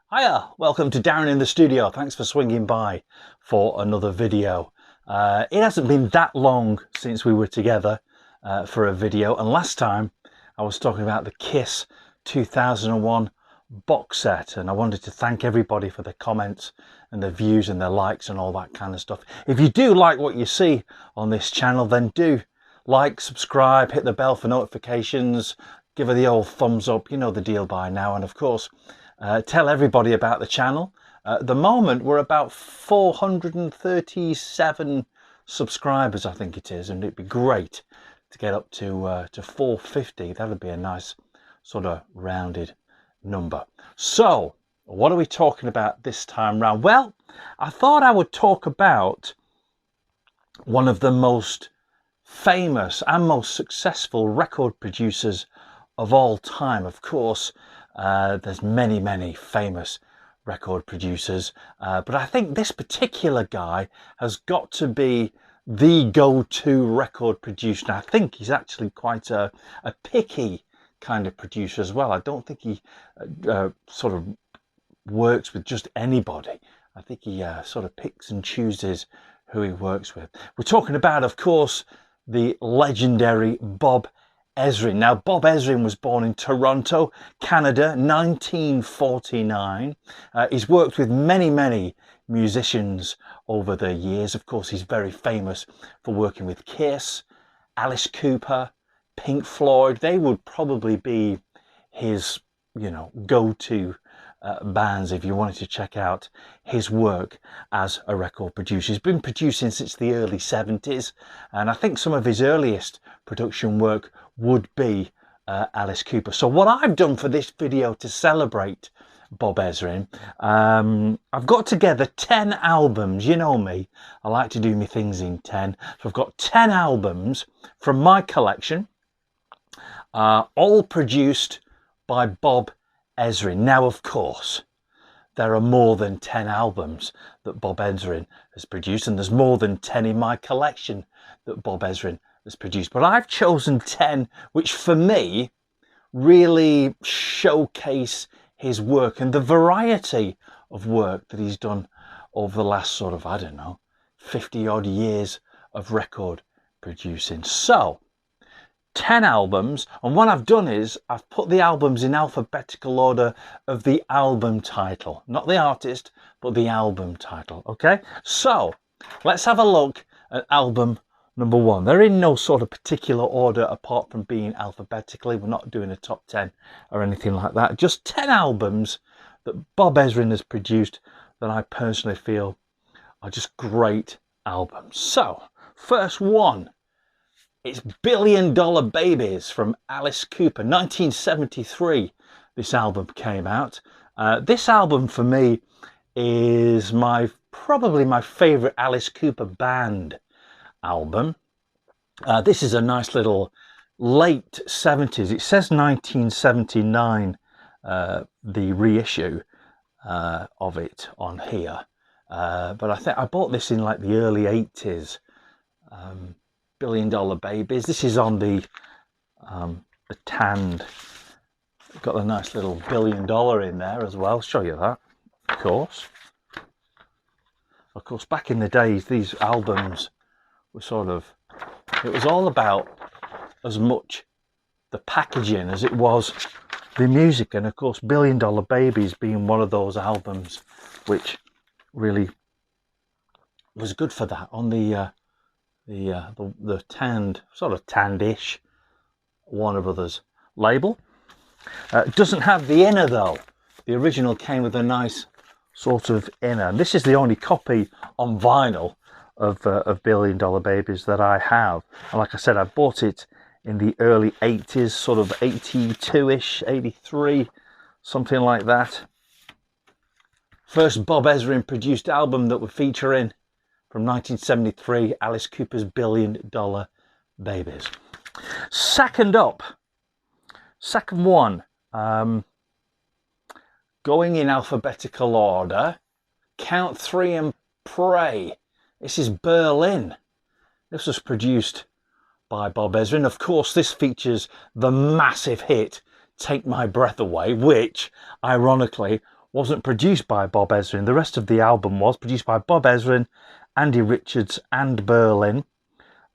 Hiya, welcome to Darren in the studio. Thanks for swinging by for another video. It hasn't been that long since we were together for a video, and last time I was talking about the Kiss 2001 box set, and I wanted to thank everybody for the comments and the views and the likes and all that kind of stuff. If you do like what you see on this channel, then do like, subscribe, hit the bell for notifications, give her the old thumbs up, you know the deal by now, and of course tell everybody about the channel. At the moment we're about 437 subscribers, I think it is, and it'd be great to get up to 450. That'd be a nice sort of rounded number. So what are we talking about this time round? Well, I thought I would talk about one of the most famous and most successful record producers of all time. Of course, there's many famous record producers, but I think this particular guy has got to be the go-to record producer. And I think he's actually quite a picky kind of producer as well. I don't think he sort of works with just anybody. I think he sort of picks and chooses who he works with. We're talking about, of course, the legendary Bob Ezrin. Now, Bob Ezrin was born in Toronto, Canada, 1949. He's worked with many musicians over the years. Of course, he's very famous for working with Kiss, Alice Cooper, Pink Floyd. They would probably be his, go-to bands if you wanted to check out his work as a record producer. He's been producing since the early 70s, and I think some of his earliest production work would be Alice Cooper. So what I've done for this video to celebrate Bob Ezrin, I've got together 10 albums. You know me, I like to do my things in 10. So I've got 10 albums from my collection, all produced by Bob Ezrin. Now, of course, there are more than 10 albums that Bob Ezrin has produced, and there's more than 10 in my collection that Bob Ezrin has produced. But I've chosen 10 which for me really showcase his work and the variety of work that he's done over the last sort of, 50 odd years of record producing. So 10 albums, and what I've done is I've put the albums in alphabetical order of the album title, not the artist, but the album title. Okay, so let's have a look at album number 1. They're in no sort of particular order apart from being alphabetically. We're not doing a top 10 or anything like that. Just 10 albums that Bob Ezrin has produced that I personally feel are just great albums. So first one, it's Billion Dollar Babies from Alice Cooper, 1973. This album came out. This album for me is probably my favorite Alice Cooper band album. This is a nice little late 70s. It says 1979, the reissue of it on here. But I think I bought this in like the early 80s. Billion Dollar Babies. This is on the tanned. Got the nice little $1 billion in there as well. I'll show you that, of course. Of course, back in the days, these albums were sort of, it was all about as much the packaging as it was the music. And of course, Billion Dollar Babies being one of those albums which really was good for that on the tanned, sort of tanned-ish Warner Brothers label. It doesn't have the inner though. The original came with a nice sort of inner. And this is the only copy on vinyl of Billion Dollar Babies that I have. And like I said, I bought it in the early 80s, sort of 82-ish, 83, something like that. First Bob Ezrin produced album that we're featuring, from 1973, Alice Cooper's Billion Dollar Babies. Second up, second one, going in alphabetical order, Count 3 and Pray. This is Berlin. This was produced by Bob Ezrin. Of course, this features the massive hit Take My Breath Away, which, ironically, wasn't produced by Bob Ezrin. The rest of the album was produced by Bob Ezrin, Andy Richards and Berlin.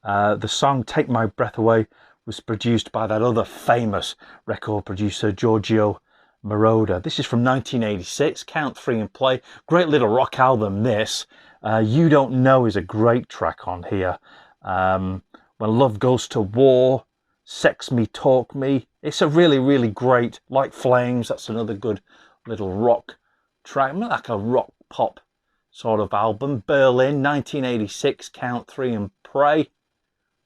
The song Take My Breath Away was produced by that other famous record producer, Giorgio Moroder. This is from 1986, Count 3 and Play. Great little rock album, this. You Don't Know is a great track on here. When Love Goes to War, Sex Me, Talk Me. It's a really, really great, Like Flames, that's another good little rock track, like a rock pop sort of album. Berlin, 1986, Count 3 and Pray.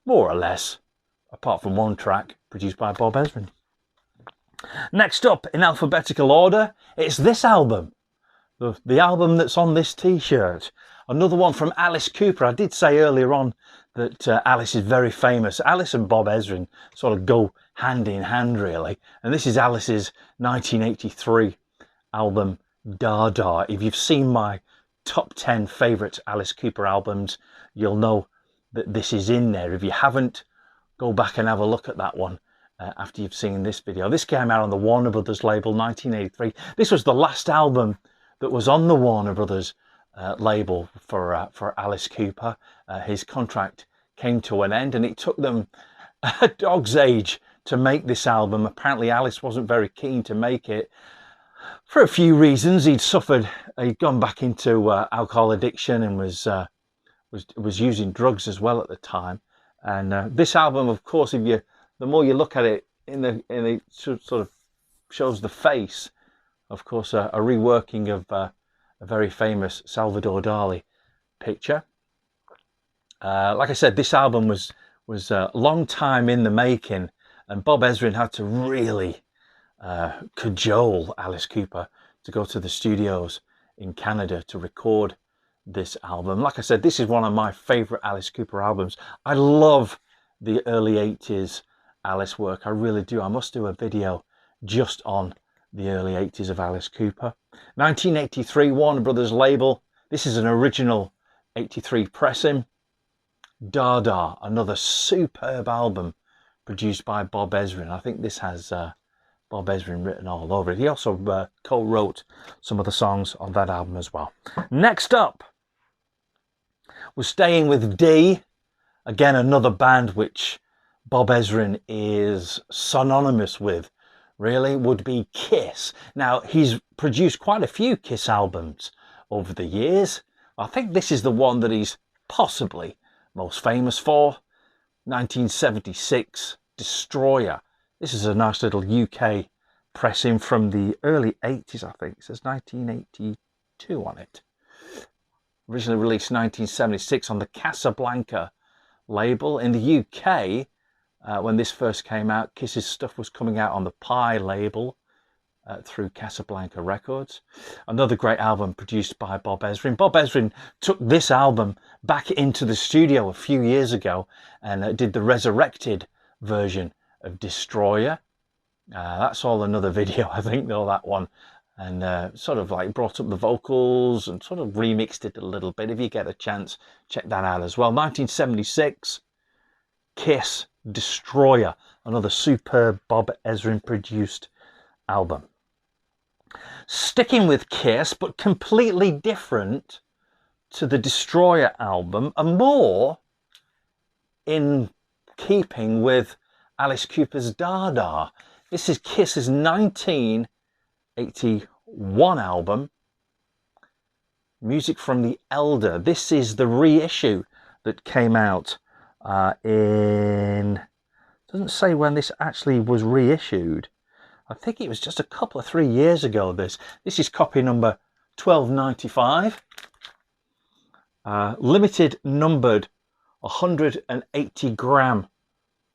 More or less, apart from one track produced by Bob Ezrin. Next up, in alphabetical order, it's this album. The album that's on this t-shirt. Another one from Alice Cooper. I did say earlier on that Alice is very famous. Alice and Bob Ezrin sort of go hand in hand, really. And this is Alice's 1983 album, DaDa. If you've seen my top 10 favourite Alice Cooper albums, you'll know that this is in there. If you haven't, go back and have a look at that one after you've seen this video. This came out on the Warner Brothers label, 1983. This was the last album that was on the Warner Brothers label for Alice Cooper. His contract came to an end, and it took them a dog's age to make this album. Apparently Alice wasn't very keen to make it for a few reasons. He'd gone back into alcohol addiction and was using drugs as well at the time. And this album, of course, the more you look at it, it sort of shows the face, of course, a reworking of a very famous Salvador Dali picture. Like I said, this album was a long time in the making, and Bob Ezrin had to really cajole Alice Cooper to go to the studios in Canada to record this album. Like I said, this is one of my favourite Alice Cooper albums. I love the early 80s Alice work, I really do. I must do a video just on the early 80s of Alice Cooper. 1983, Warner Brothers label. This is an original 83 pressing. DaDa, another superb album produced by Bob Ezrin. I think this has Bob Ezrin written all over it. He also co-wrote some of the songs on that album as well. Next up, we're staying with D. Again, another band which Bob Ezrin is synonymous with, really, would be Kiss. Now, he's produced quite a few Kiss albums over the years. I think this is the one that he's possibly most famous for. 1976, Destroyer. This is a nice little UK pressing from the early 80s, I think. It says 1982 on it. Originally released 1976 on the Casablanca label. In the UK, when this first came out, Kiss's stuff was coming out on the Pie label through Casablanca Records. Another great album produced by Bob Ezrin. Bob Ezrin took this album back into the studio a few years ago and did the resurrected version of Destroyer. That's all another video, I think, though, that one. And sort of like brought up the vocals and sort of remixed it a little bit. If you get a chance, check that out as well. 1976, Kiss, Destroyer, another superb Bob Ezrin produced album. Sticking with Kiss, but completely different to the Destroyer album, and more in keeping with Alice Cooper's DaDa. This is Kiss's 1981 album, Music from the Elder. This is the reissue that came out doesn't say when this actually was reissued. I think it was just a couple of 3 years ago. This is copy number 1295. Limited numbered 180 gram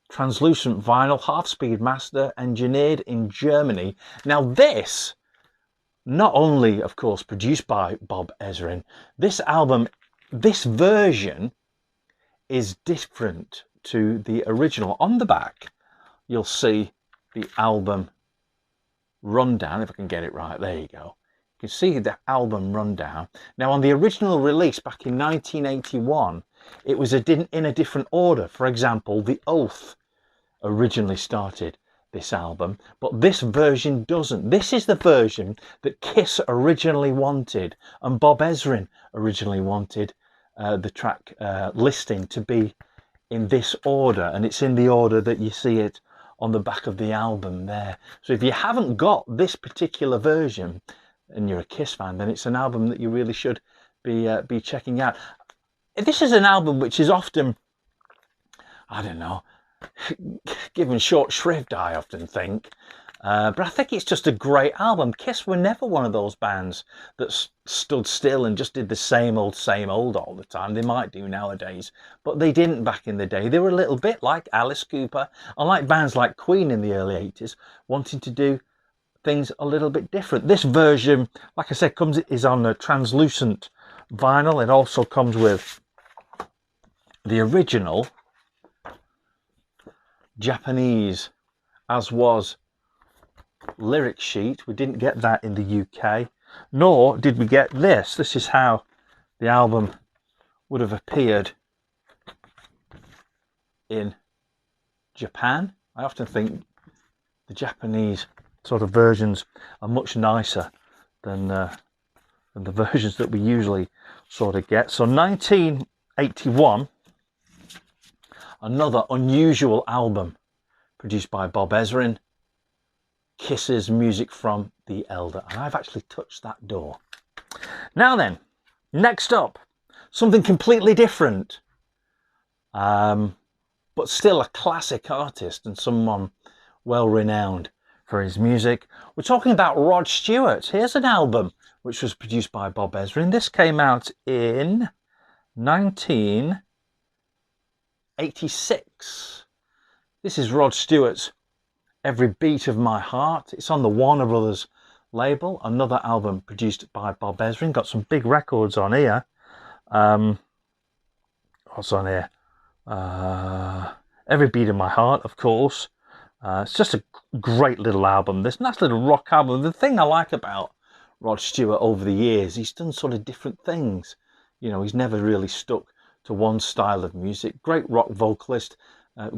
translucent vinyl, half-speed master, engineered in Germany. Now this, not only of course produced by Bob Ezrin, this album, this version is different to the original. On the back you'll see the album rundown, if I can get it right. There you go. You can see the album rundown. Now on the original release back in 1981, it was in a different order. For example, The Oath originally started this album, but this version doesn't. This is the version that Kiss originally wanted, and Bob Ezrin originally wanted the track listing to be in this order, and it's in the order that you see it on the back of the album there. So if you haven't got this particular version and you're a Kiss fan, then it's an album that you really should be checking out. This is an album which is often, I don't know, given short shrift, I often think, but I think it's just a great album. Kiss were never one of those bands that stood still and just did the same old all the time. They might do nowadays, but they didn't back in the day. They were a little bit like Alice Cooper, and like bands like Queen in the early 80s, wanting to do things a little bit different. This version, like I said, is on a translucent vinyl. It also comes with the original Japanese, as was, lyric sheet. We didn't get that in the UK, nor did we get this. This is how the album would have appeared in Japan. I often think the Japanese sort of versions are much nicer than the versions that we usually sort of get. So 1981, another unusual album produced by Bob Ezrin, Kiss's Music from the Elder. And I've actually touched that door. Now then, next up, something completely different, but still a classic artist and someone well renowned for his music. We're talking about Rod Stewart. Here's an album which was produced by Bob Ezrin. This came out in 1986. This is Rod Stewart's Every Beat of My Heart. It's on the Warner Brothers label. Another album produced by Bob Ezrin. Got some big records on here. What's on here? Every Beat of My Heart, of course. It's just a great little album. This nice little rock album. The thing I like about Rod Stewart over the years, he's done sort of different things. You know, he's never really stuck to one style of music. Great rock vocalist,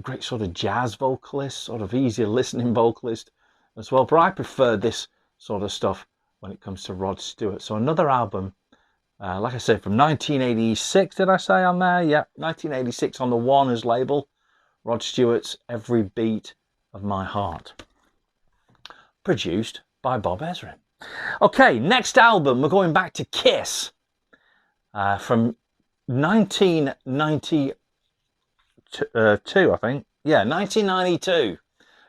great sort of jazz vocalist, sort of easier listening vocalist as well. But I prefer this sort of stuff when it comes to Rod Stewart. So another album, like I said, from 1986, did I say on there? Yeah, 1986 on the Warner's label. Rod Stewart's Every Beat of My Heart, produced by Bob Ezrin. Okay, next album, we're going back to Kiss, from 1992, I think. Yeah, 1992.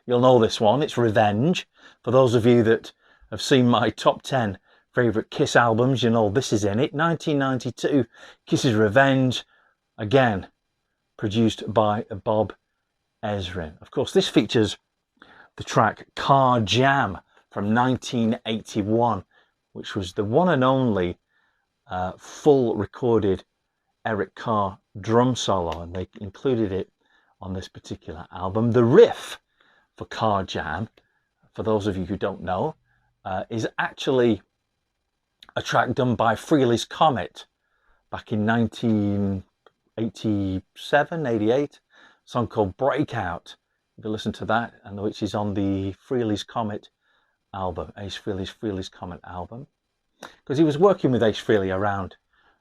You'll know this one. It's Revenge. For those of you that have seen my top 10 favourite Kiss albums, you know this is in it. 1992, Kiss's Revenge, again, produced by Bob Ezrin. Of course, this features the track Car Jam from 1981, which was the one and only full recorded Eric Carr drum solo, and they included it on this particular album. The riff for Car Jam, for those of you who don't know, is actually a track done by Frehley's Comet back in 1987, 88, a song called Breakout. If you listen to that, and which is on the Frehley's Comet album, Ace Frehley's Comet album, because he was working with Ace Frehley around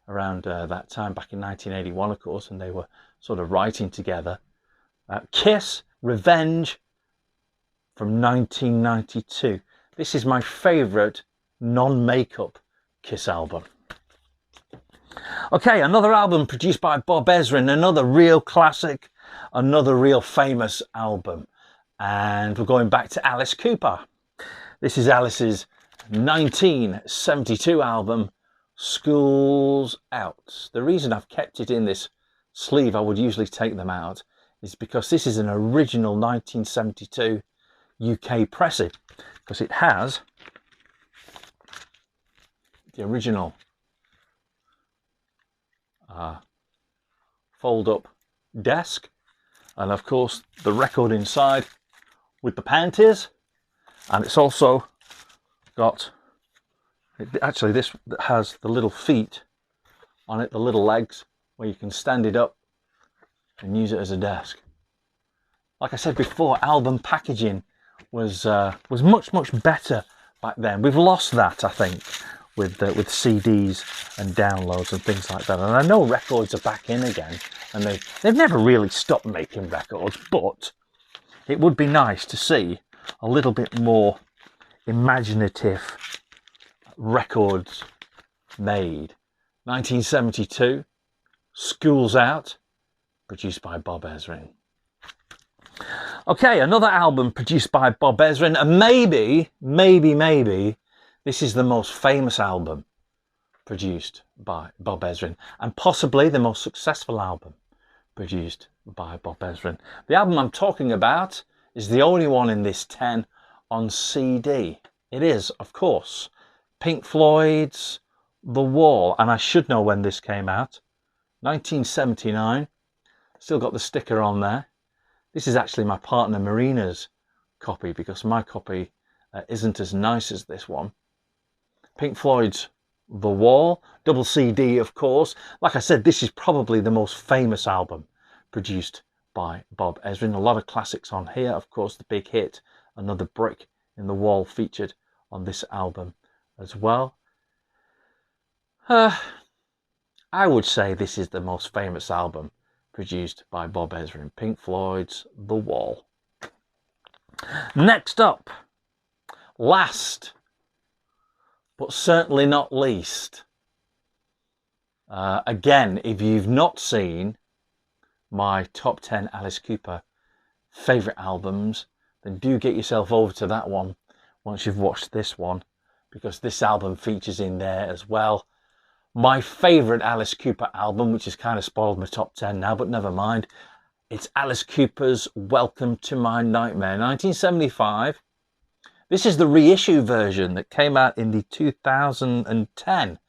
that time, back in 1981, of course, and they were sort of writing together. Kiss, Revenge, from 1992. This is my favourite non-makeup Kiss album. Okay, another album produced by Bob Ezrin, another real classic, another real famous album. And we're going back to Alice Cooper. This is Alice's 1972 album, School's Out. The reason I've kept it in this sleeve, I would usually take them out, is because this is an original 1972 UK pressing, because it has the original fold-up desk, and of course the record inside with the panties, and it's also got, actually this has the little feet on it, the little legs, where you can stand it up and use it as a desk. Like I said before, album packaging was much better back then. We've lost that, I think, with CDs and downloads and things like that. And I know records are back in again, and they've never really stopped making records, but it would be nice to see a little bit more imaginative records made. 1972, School's Out, produced by Bob Ezrin. Okay, another album produced by Bob Ezrin, and maybe this is the most famous album produced by Bob Ezrin, and possibly the most successful album produced by Bob Ezrin. The album I'm talking about is the only one in this 10 on CD. It is, of course, Pink Floyd's The Wall, and I should know when this came out. 1979. Still got the sticker on there. This is actually my partner Marina's copy, because my copy isn't as nice as this one. Pink Floyd's The Wall, double CD, of course. Like I said, this is probably the most famous album produced by Bob Ezrin. A lot of classics on here. Of course, the big hit, Another Brick in the Wall, featured on this album as well. I would say this is the most famous album produced by Bob Ezrin, Pink Floyd's The Wall. Next up, last but certainly not least, again, if you've not seen my top 10 Alice Cooper favourite albums, then do get yourself over to that one once you've watched this one, because this album features in there as well. My favourite Alice Cooper album, which has kind of spoiled my top 10 now, but never mind. It's Alice Cooper's Welcome to My Nightmare, 1975. This is the reissue version that came out in the 2010.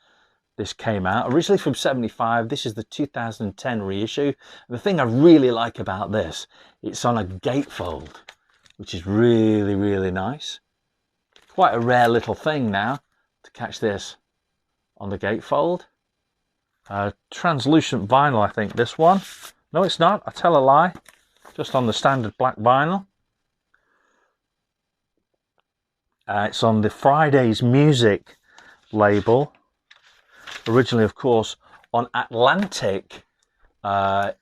This came out originally from 75. This is the 2010 reissue. The thing I really like about this, it's on a gatefold, which is really nice. Quite a rare little thing now to catch this on the gatefold. Translucent vinyl, I think, this one. No, it's not. I tell a lie. Just on the standard black vinyl. It's on the Friday's Music label. Originally, of course, on Atlantic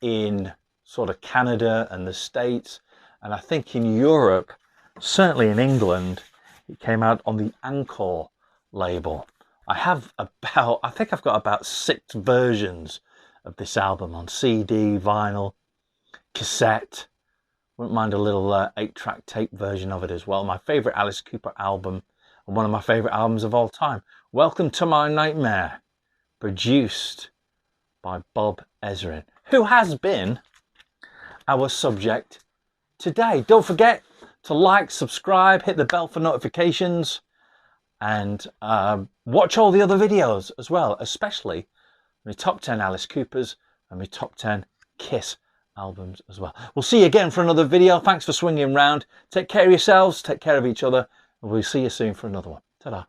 in sort of Canada and the States. And I think in Europe, certainly in England, it came out on the Encore label. I think I've got about 6 versions of this album on CD, vinyl, cassette. Wouldn't mind a little 8-track tape version of it as well. My favourite Alice Cooper album, and one of my favourite albums of all time. Welcome to My Nightmare, produced by Bob Ezrin, who has been our subject today. Don't forget to like, subscribe, hit the bell for notifications, and watch all the other videos as well, especially my top 10 Alice Coopers and my top 10 Kiss albums as well. We'll see you again for another video. Thanks for swinging round. Take care of yourselves, take care of each other, and we'll see you soon for another one. Ta-da.